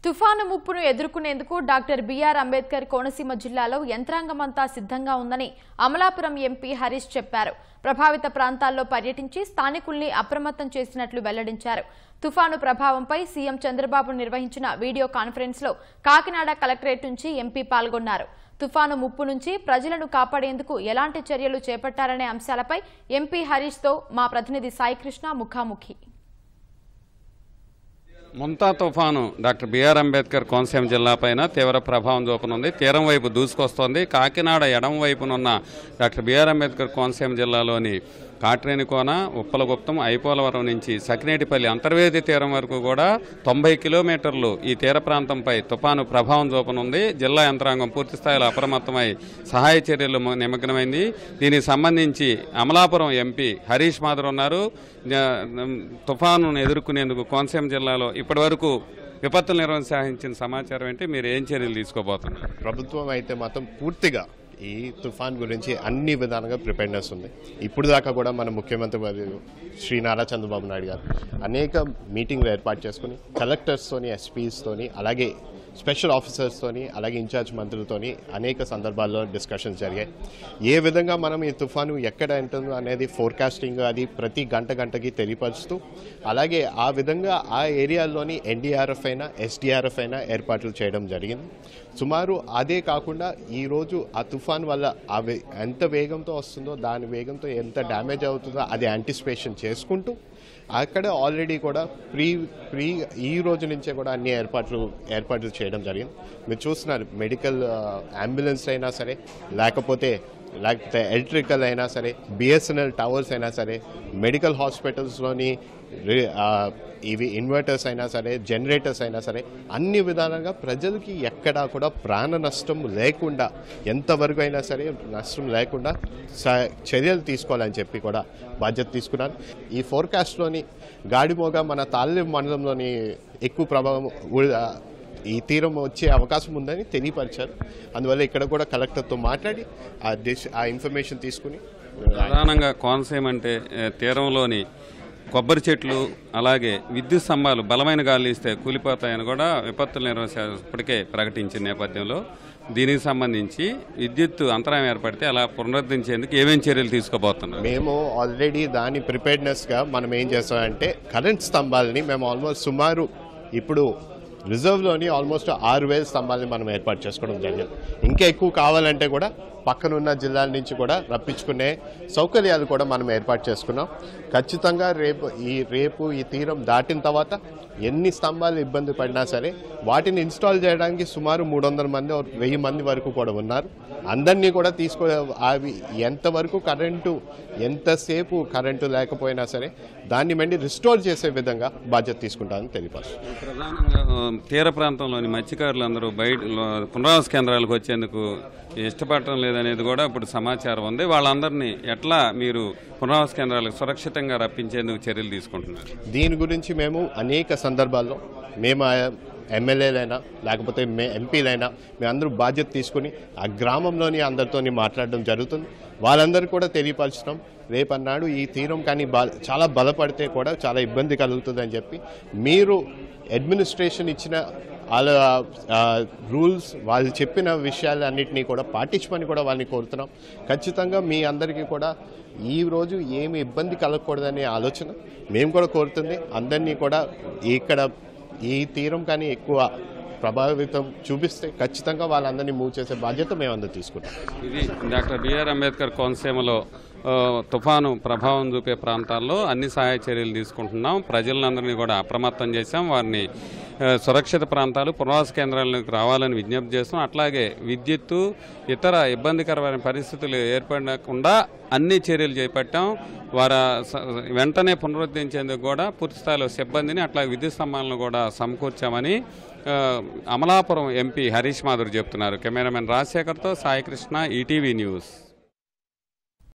తుఫాను ముప్పును ఎదుర్కొనేందుకు doctor BR Ambedkar Konaseema జిల్లాలో యంత్రాంగమంతా సిద్ధంగా ఉందని అమలాపురం ఎంపీ హరీష్ చెప్పారు. ప్రభావిత ప్రాంతాల్లో పర్యటించి స్థానికుల్ని అప్రమత్తం చేసినట్లు వెల్లడించారు. తుఫాను ప్రభావంపై సీఎం చంద్రబాబు నిర్వహించిన వీడియో కాన్ఫరెన్స్ లో కాకినాడ కలెక్టరేట్ నుంచి ఎంపీ పాల్గొన్నారు. తుఫాను ముప్పు నుంచి ప్రజలను కాపాడేందుకు ఎలాంటి చర్యలు చేపట్టారనే అంశాలపై ఎంపీ హరీష్ తో మా ప్రతినిధి సాయికృష్ణ ముఖాముఖి. ముంతా తుఫాను డాక్టర్ బిఆర్ అంబేద్కర్ కోనసీమ జిల్లాపైన తీవ్ర ప్రభావం చూపనుంది. తీరం వైపు దూసుకొస్తోంది. కాకినాడ ఎడమ వైపునున్న డాక్టర్ బిఆర్ అంబేద్కర్ కోనసీమ జిల్లాలోని కాట్రేనికోన, ఉప్పలగుప్తం, ఐపోలవరం నుంచి సకినేటిపల్లి అంతర్వేది తీరం వరకు కూడా 90 కిలోమీటర్లు ఈ తీర ప్రాంతంపై తుఫాను ప్రభావం చూపనుంది. జిల్లా యంత్రాంగం పూర్తి స్థాయిలో అప్రమత్తమై సహాయ చర్యలు నిమగ్నమైంది. దీనికి సంబంధించి అమలాపురం ఎంపీ హరీష్ మాధవ్ ఉన్నారు. తుఫానును ఎదుర్కొనేందుకు కోనసీమ జిల్లాలో ఇప్పటివరకు విపత్తులు నిర్వహించిన సమాచారం ఏంటి? మీరు ఏం చర్యలు తీసుకోబోతున్నారు? ప్రభుత్వం అయితే మాత్రం పూర్తిగా ఈ తుఫాన్ గురించి అన్ని విధాలుగా ప్రిపేర్నెస్ ఉంది. ఇప్పుడు దాకా కూడా మన ముఖ్యమంత్రి శ్రీ నారా చంద్రబాబు నాయుడు గారు అనేక మీటింగ్లు ఏర్పాటు చేసుకుని కలెక్టర్స్తోని, ఎస్పీస్తోని, అలాగే స్పెషల్ ఆఫీసర్స్తోని, అలాగే ఇన్ఛార్జ్ మంత్రులతోని అనేక సందర్భాల్లో డిస్కషన్స్ జరిగాయి. ఏ విధంగా మనం ఈ తుఫాను ఎక్కడ ఉంటుందో అనేది ఫోర్కాస్టింగ్ అది ప్రతి గంటకి తెలియపరుస్తూ, అలాగే ఆ విధంగా ఆ ఏరియాల్లోని ఎన్డీఆర్ఎఫ్ అయినా ఎస్డీఆర్ఎఫ్ అయినా ఏర్పాట్లు చేయడం జరిగింది. సుమారు అదే కాకుండా ఈరోజు ఆ తుఫాన్ వల్ల ఎంత వేగంతో వస్తుందో దాని వేగంతో ఎంత డ్యామేజ్ అవుతుందో అది యాంటిసిపేషన్ చేసుకుంటూ అక్కడ ఆల్రెడీ కూడా ఈ రోజు నుంచే కూడా అన్ని ఏర్పాట్లు చేయడం జరిగింది. మీరు చూస్తున్నారు, మెడికల్ అంబులెన్స్ అయినా సరే, లేకపోతే ఎలక్ట్రికల్ అయినా సరే, బిఎస్ఎన్ఎల్ టవర్స్ అయినా సరే, మెడికల్ హాస్పిటల్స్లోని ఇవి ఇన్వర్టర్స్ అయినా సరే, జనరేటర్స్ అయినా సరే, అన్ని విధాలుగా ప్రజలకి ఎక్కడా కూడా ప్రాణ నష్టం లేకుండా, ఎంతవరకు అయినా సరే నష్టం లేకుండా చర్యలు తీసుకోవాలని చెప్పి కూడా బాధ్యత తీసుకున్నారు. ఈ ఫోర్కాస్ట్లోని గాడిమోగా మన తాళ్ళెం మండలంలోని ఎక్కువ ప్రభావం ఈ తీరం వచ్చే అవకాశం ఉందని తెలియపరిచారు. అందువల్ల ఇక్కడ కూడా కలెక్టర్తో మాట్లాడి ఆ ఇన్ఫర్మేషన్ తీసుకుని, ప్రధానంగా కోనసీమ అంటే తీరంలోని కొబ్బరి చెట్లు, అలాగే విద్యుత్ స్తంభాలు బలమైన గాలి ఇస్తే కూలిపోతాయని కూడా విపత్తులు ఇప్పటికే ప్రకటించిన నేపథ్యంలో దీనికి సంబంధించి విద్యుత్ అంతరాయం ఏర్పడితే అలా పునరుద్ధరించేందుకు ఏమేం చర్యలు తీసుకోబోతున్నాం? మేము ఆల్రెడీ దాని ప్రిపేర్డ్నెస్గా మనం ఏం చేస్తామంటే కరెంట్ స్తంభాలని మేము ఆల్మోస్ట్ సుమారు ఇప్పుడు రిజర్వ్లోని ఆల్మోస్ట్ 6,000 స్తంభాలని మనం ఏర్పాటు చేసుకోవడం జరిగింది. ఇంకా ఎక్కువ కావాలంటే కూడా పక్కనున్న జిల్లాల నుంచి కూడా రప్పించుకునే సౌకర్యాలు కూడా మనం ఏర్పాటు చేసుకున్నాం. ఖచ్చితంగా రేపు ఈ తీరం దాటిన తర్వాత ఎన్ని స్తంభాలు ఇబ్బంది పడినా సరే వాటిని ఇన్స్టాల్ చేయడానికి సుమారు 300 మంది 1000 మంది వరకు కూడా ఉన్నారు. అందరినీ కూడా అవి ఎంతవరకు ఎంతసేపు కరెంటు లేకపోయినా సరే దాన్ని మళ్ళీ రిస్టోర్ చేసే విధంగా బాధ్యత తీసుకుంటామని తెలియపరుస్తుంది. ప్రధానంగా తీర ప్రాంతంలోని మత్స్యకారులు అందరూ బయట పునరావాస కేంద్రాలకు వచ్చేందుకు ఇష్టపడటం లేదనేది కూడా ఇప్పుడు సమాచారం ఉంది. వాళ్ళందరినీ ఎట్లా మీరు పునరావాస కేంద్రాలకు సురక్షితంగా రప్పించేందుకు చర్యలు తీసుకుంటున్నారు? దీని గురించి మేము అనేక సందర్భాల్లో మేము ఎమ్మెల్యేలైనా లేకపోతే ఎంపీలైనా మేమందరూ బాధ్యత తీసుకుని ఆ గ్రామంలోని అందరితో మాట్లాడడం జరుగుతుంది. వాళ్ళందరూ కూడా తెలియపరచడం, రేపన్నాడు ఈ తీరం కానీ చాలా బలపడితే కూడా చాలా ఇబ్బంది కలుగుతుందని చెప్పి మీరు అడ్మినిస్ట్రేషన్ ఇచ్చిన వాళ్ళ రూల్స్, వాళ్ళు చెప్పిన విషయాలన్నింటినీ కూడా పాటించమని కూడా వాళ్ళని కోరుతున్నాం. ఖచ్చితంగా మీ అందరికీ కూడా ఈ రోజు ఏమి ఇబ్బంది కలగకూడదనే ఆలోచన మేము కూడా కోరుతుంది. అందరినీ కూడా ఇక్కడ ఈ తీరం కానీ ఎక్కువ ప్రభావితం చూపిస్తే ఖచ్చితంగా వాళ్ళందరినీ మూవ్ చేసే బాధ్యత మేమందరూ తీసుకుంటాం. ఇది డాక్టర్ బిఆర్ అంబేద్కర్ కోనసీమలో తుఫాను ప్రభావం చూపే ప్రాంతాల్లో అన్ని సహాయ చర్యలు తీసుకుంటున్నాం. ప్రజలందరినీ కూడా అప్రమత్తం చేశాం. వారిని సురక్షిత ప్రాంతాలు, పునరావాస కేంద్రాలకు రావాలని విజ్ఞప్తి చేస్తాం. అట్లాగే విద్యుత్తు, ఇతర ఇబ్బందికరమైన పరిస్థితులు ఏర్పడకుండా అన్ని చర్యలు చేపట్టాం. వారు వెంటనే పునరుద్ధరించేందుకు కూడా పూర్తిస్థాయిలో సిబ్బందిని, అట్లాగే విద్యుత్ స్తంభాలను కూడా సమకూర్చామని అమలాపురం ఎంపీ హరీష్ మాధవ్ చెప్తున్నారు. కెమెరామెన్ రాజశేఖర్తో సాయికృష్ణ, ఈటీవీ న్యూస్.